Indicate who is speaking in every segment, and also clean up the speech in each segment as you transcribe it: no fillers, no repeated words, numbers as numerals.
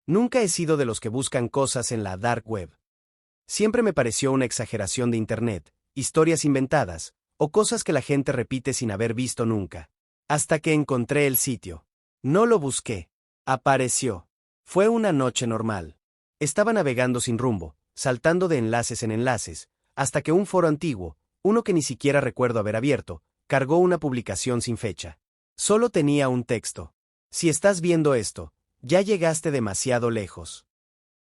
Speaker 1: Nunca he sido de los que buscan cosas en la dark web. Siempre me pareció una exageración de Internet, historias inventadas, o cosas que la gente repite sin haber visto nunca. Hasta que encontré el sitio. No lo busqué. Apareció. Fue una noche normal. Estaba navegando sin rumbo, saltando de enlaces en enlaces, hasta que un foro antiguo, uno que ni siquiera recuerdo haber abierto, cargó una publicación sin fecha. Solo tenía un texto. Si estás viendo esto, ya llegaste demasiado lejos.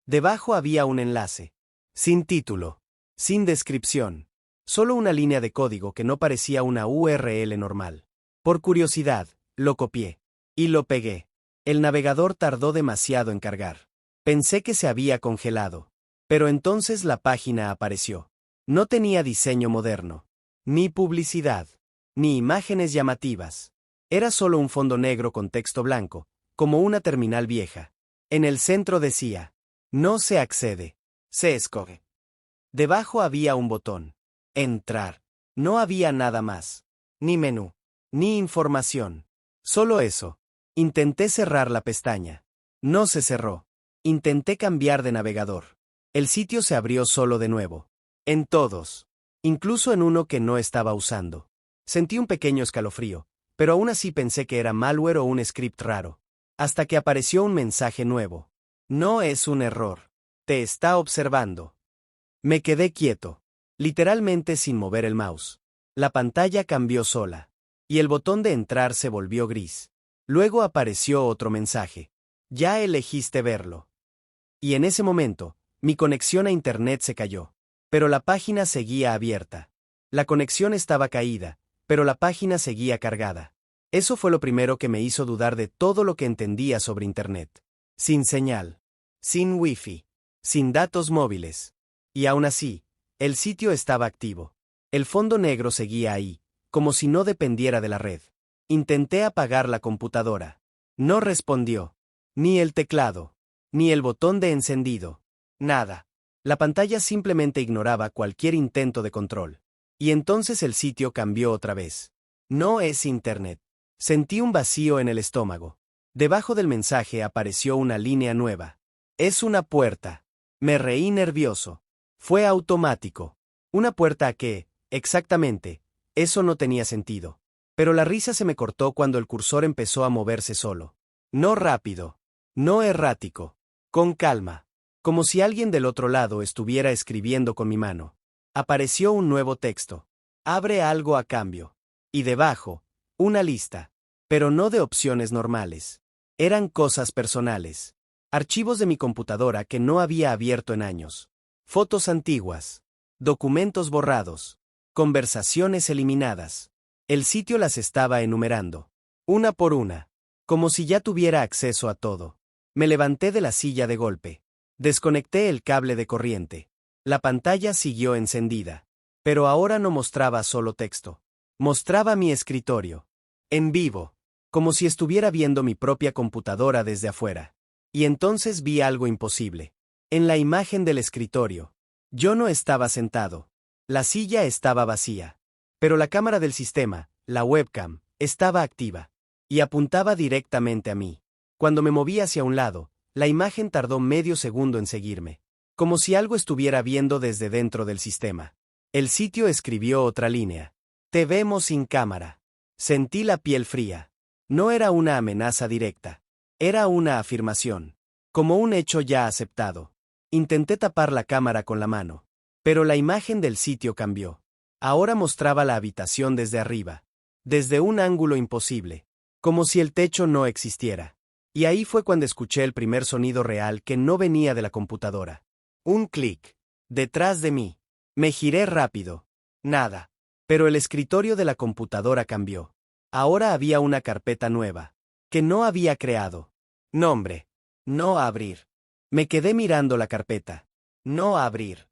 Speaker 1: Debajo había un enlace. Sin título. Sin descripción. Solo una línea de código que no parecía una URL normal. Por curiosidad, lo copié. Y lo pegué. El navegador tardó demasiado en cargar. Pensé que se había congelado. Pero entonces la página apareció. No tenía diseño moderno. Ni publicidad. Ni imágenes llamativas. Era solo un fondo negro con texto blanco, como una terminal vieja. En el centro decía: no se accede. Se escoge. Debajo había un botón. Entrar. No había nada más. Ni menú. Ni información. Solo eso. Intenté cerrar la pestaña. No se cerró. Intenté cambiar de navegador. El sitio se abrió solo de nuevo. En todos. Incluso en uno que no estaba usando. Sentí un pequeño escalofrío, pero aún así pensé que era malware o un script raro. Hasta que apareció un mensaje nuevo. No es un error. Te está observando. Me quedé quieto. Literalmente sin mover el mouse. La pantalla cambió sola. Y el botón de entrar se volvió gris. Luego apareció otro mensaje. Ya elegiste verlo. Y en ese momento, mi conexión a Internet se cayó. Pero la página seguía abierta. La conexión estaba caída, pero la página seguía cargada. Eso fue lo primero que me hizo dudar de todo lo que entendía sobre Internet. Sin señal. Sin Wi-Fi. Sin datos móviles. Y aún así, el sitio estaba activo. El fondo negro seguía ahí, como si no dependiera de la red. Intenté apagar la computadora. No respondió. Ni el teclado. Ni el botón de encendido. Nada. La pantalla simplemente ignoraba cualquier intento de control. Y entonces el sitio cambió otra vez. No es Internet. Sentí un vacío en el estómago. Debajo del mensaje apareció una línea nueva. Es una puerta. Me reí nervioso. Fue automático. Una puerta a qué, exactamente. Eso no tenía sentido. Pero la risa se me cortó cuando el cursor empezó a moverse solo. No rápido. No errático. Con calma. Como si alguien del otro lado estuviera escribiendo con mi mano. Apareció un nuevo texto. Abre algo a cambio. Y debajo, una lista. Pero no de opciones normales. Eran cosas personales. Archivos de mi computadora que no había abierto en años. Fotos antiguas. Documentos borrados. Conversaciones eliminadas. El sitio las estaba enumerando. Una por una. Como si ya tuviera acceso a todo. Me levanté de la silla de golpe. Desconecté el cable de corriente. La pantalla siguió encendida. Pero ahora no mostraba solo texto. Mostraba mi escritorio. En vivo. Como si estuviera viendo mi propia computadora desde afuera. Y entonces vi algo imposible. En la imagen del escritorio. Yo no estaba sentado. La silla estaba vacía. Pero la cámara del sistema, la webcam, estaba activa. Y apuntaba directamente a mí. Cuando me moví hacia un lado, la imagen tardó medio segundo en seguirme. Como si algo estuviera viendo desde dentro del sistema. El sitio escribió otra línea. Te vemos sin cámara. Sentí la piel fría. No era una amenaza directa. Era una afirmación. Como un hecho ya aceptado. Intenté tapar la cámara con la mano. Pero la imagen del sitio cambió. Ahora mostraba la habitación desde arriba. Desde un ángulo imposible. Como si el techo no existiera. Y ahí fue cuando escuché el primer sonido real que no venía de la computadora. Un clic. Detrás de mí. Me giré rápido. Nada. Pero el escritorio de la computadora cambió. Ahora había una carpeta nueva. Que no había creado. Nombre. No abrir. Me quedé mirando la carpeta. No abrir.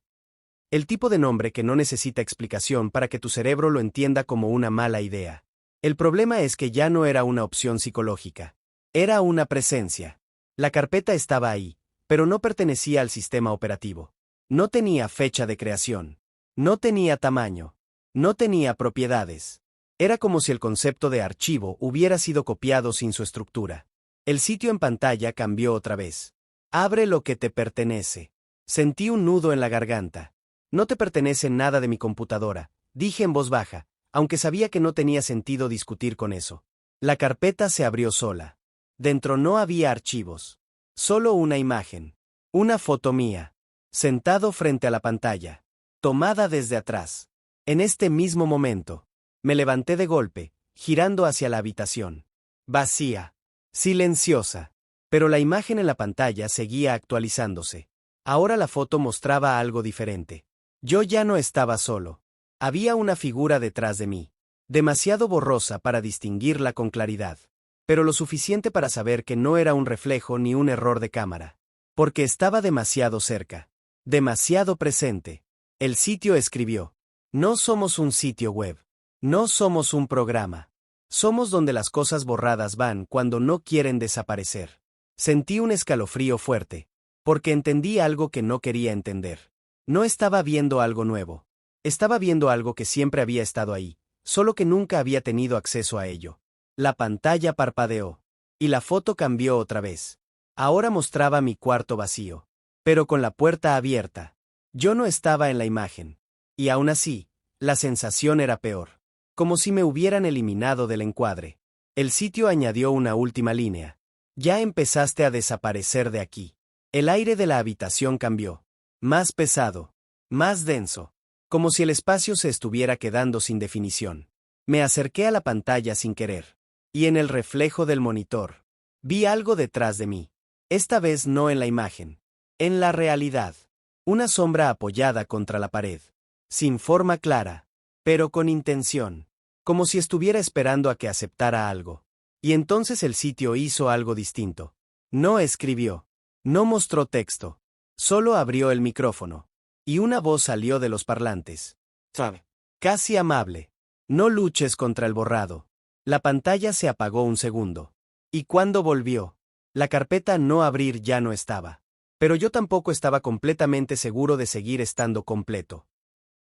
Speaker 1: El tipo de nombre que no necesita explicación para que tu cerebro lo entienda como una mala idea. El problema es que ya no era una opción psicológica. Era una presencia. La carpeta estaba ahí, pero no pertenecía al sistema operativo. No tenía fecha de creación. No tenía tamaño. No tenía propiedades. Era como si el concepto de archivo hubiera sido copiado sin su estructura. El sitio en pantalla cambió otra vez. Abre lo que te pertenece. Sentí un nudo en la garganta. No te pertenece nada de mi computadora, dije en voz baja, aunque sabía que no tenía sentido discutir con eso. La carpeta se abrió sola. Dentro no había archivos. Solo una imagen. Una foto mía. Sentado frente a la pantalla. Tomada desde atrás. En este mismo momento. Me levanté de golpe, girando hacia la habitación. Vacía. Silenciosa. Pero la imagen en la pantalla seguía actualizándose. Ahora la foto mostraba algo diferente. Yo ya no estaba solo. Había una figura detrás de mí. Demasiado borrosa para distinguirla con claridad. Pero lo suficiente para saber que no era un reflejo ni un error de cámara. Porque estaba demasiado cerca. Demasiado presente. El sitio escribió. No somos un sitio web. No somos un programa. Somos donde las cosas borradas van cuando no quieren desaparecer. Sentí un escalofrío fuerte. Porque entendí algo que no quería entender. No estaba viendo algo nuevo. Estaba viendo algo que siempre había estado ahí, solo que nunca había tenido acceso a ello. La pantalla parpadeó. Y la foto cambió otra vez. Ahora mostraba mi cuarto vacío. Pero con la puerta abierta. Yo no estaba en la imagen. Y aún así, la sensación era peor. Como si me hubieran eliminado del encuadre. El sitio añadió una última línea. Ya empezaste a desaparecer de aquí. El aire de la habitación cambió. Más pesado. Más denso. Como si el espacio se estuviera quedando sin definición. Me acerqué a la pantalla sin querer. Y en el reflejo del monitor. Vi algo detrás de mí. Esta vez no en la imagen. En la realidad. Una sombra apoyada contra la pared. Sin forma clara. Pero con intención. Como si estuviera esperando a que aceptara algo. Y entonces el sitio hizo algo distinto. No escribió. No mostró texto. Solo abrió el micrófono. Y una voz salió de los parlantes. Sabe. Casi amable. No luches contra el borrado. La pantalla se apagó un segundo. Y cuando volvió, la carpeta no abrir ya no estaba. Pero yo tampoco estaba completamente seguro de seguir estando completo.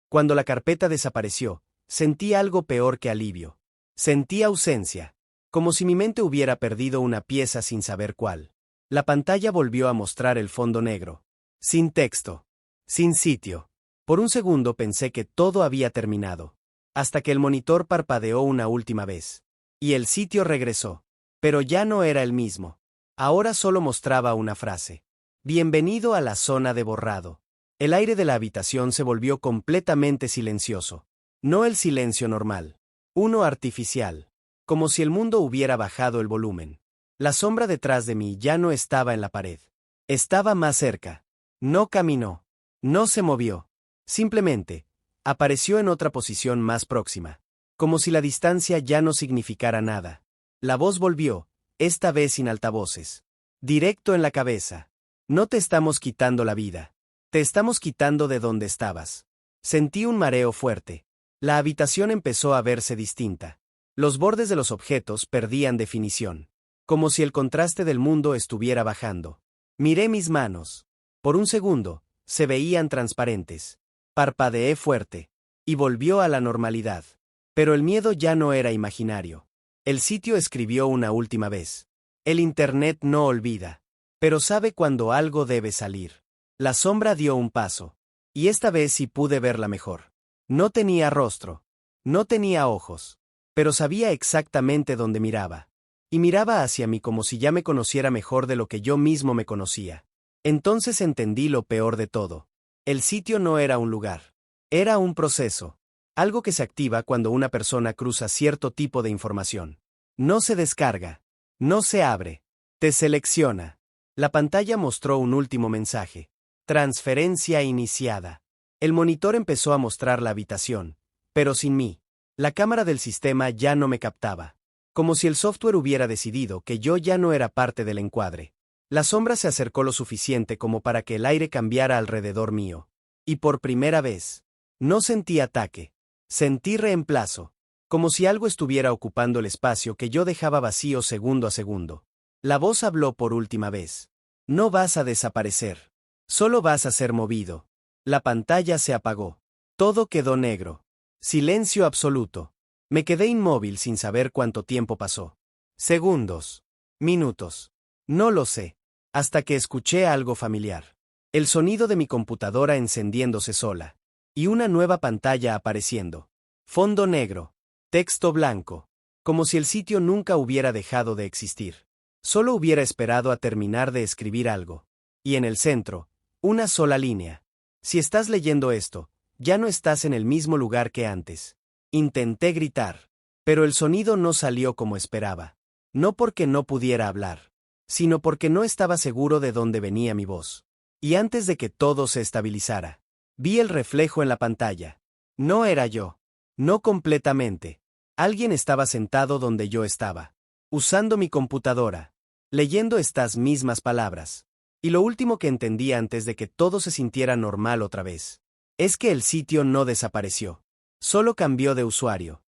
Speaker 1: Cuando la carpeta desapareció, sentí algo peor que alivio. Sentí ausencia. Como si mi mente hubiera perdido una pieza sin saber cuál. La pantalla volvió a mostrar el fondo negro. Sin texto. Sin sitio. Por un segundo pensé que todo había terminado. Hasta que el monitor parpadeó una última vez. Y el sitio regresó. Pero ya no era el mismo. Ahora solo mostraba una frase. Bienvenido a la zona de borrado. El aire de la habitación se volvió completamente silencioso. No el silencio normal. Uno artificial. Como si el mundo hubiera bajado el volumen. La sombra detrás de mí ya no estaba en la pared. Estaba más cerca. No caminó. No se movió. Simplemente, apareció en otra posición más próxima. Como si la distancia ya no significara nada. La voz volvió, esta vez sin altavoces. Directo en la cabeza. No te estamos quitando la vida. Te estamos quitando de donde estabas. Sentí un mareo fuerte. La habitación empezó a verse distinta. Los bordes de los objetos perdían definición. Como si el contraste del mundo estuviera bajando. Miré mis manos. Por un segundo, se veían transparentes. Parpadeé fuerte. Y volvió a la normalidad. Pero el miedo ya no era imaginario. El sitio escribió una última vez. El Internet no olvida. Pero sabe cuando algo debe salir. La sombra dio un paso. Y esta vez sí pude verla mejor. No tenía rostro. No tenía ojos. Pero sabía exactamente dónde miraba. Y miraba hacia mí como si ya me conociera mejor de lo que yo mismo me conocía. Entonces entendí lo peor de todo. El sitio no era un lugar. Era un proceso. Algo que se activa cuando una persona cruza cierto tipo de información. No se descarga. No se abre. Te selecciona. La pantalla mostró un último mensaje. Transferencia iniciada. El monitor empezó a mostrar la habitación. Pero sin mí. La cámara del sistema ya no me captaba. Como si el software hubiera decidido que yo ya no era parte del encuadre. La sombra se acercó lo suficiente como para que el aire cambiara alrededor mío. Y por primera vez, no sentí ataque. Sentí reemplazo. Como si algo estuviera ocupando el espacio que yo dejaba vacío segundo a segundo. La voz habló por última vez. No vas a desaparecer. Solo vas a ser movido. La pantalla se apagó. Todo quedó negro. Silencio absoluto. Me quedé inmóvil sin saber cuánto tiempo pasó. Segundos. Minutos. No lo sé. hasta que escuché algo familiar. El sonido de mi computadora encendiéndose sola. Y una nueva pantalla apareciendo. Fondo negro. Texto blanco. Como si el sitio nunca hubiera dejado de existir. Solo hubiera esperado a terminar de escribir algo. Y en el centro, una sola línea. Si estás leyendo esto, ya no estás en el mismo lugar que antes. Intenté gritar. Pero el sonido no salió como esperaba. No porque no pudiera hablar, sino porque no estaba seguro de dónde venía mi voz. Y antes de que todo se estabilizara, vi el reflejo en la pantalla. No era yo. No completamente. Alguien estaba sentado donde yo estaba, usando mi computadora, leyendo estas mismas palabras. Y lo último que entendí antes de que todo se sintiera normal otra vez, es que el sitio no desapareció. Solo cambió de usuario.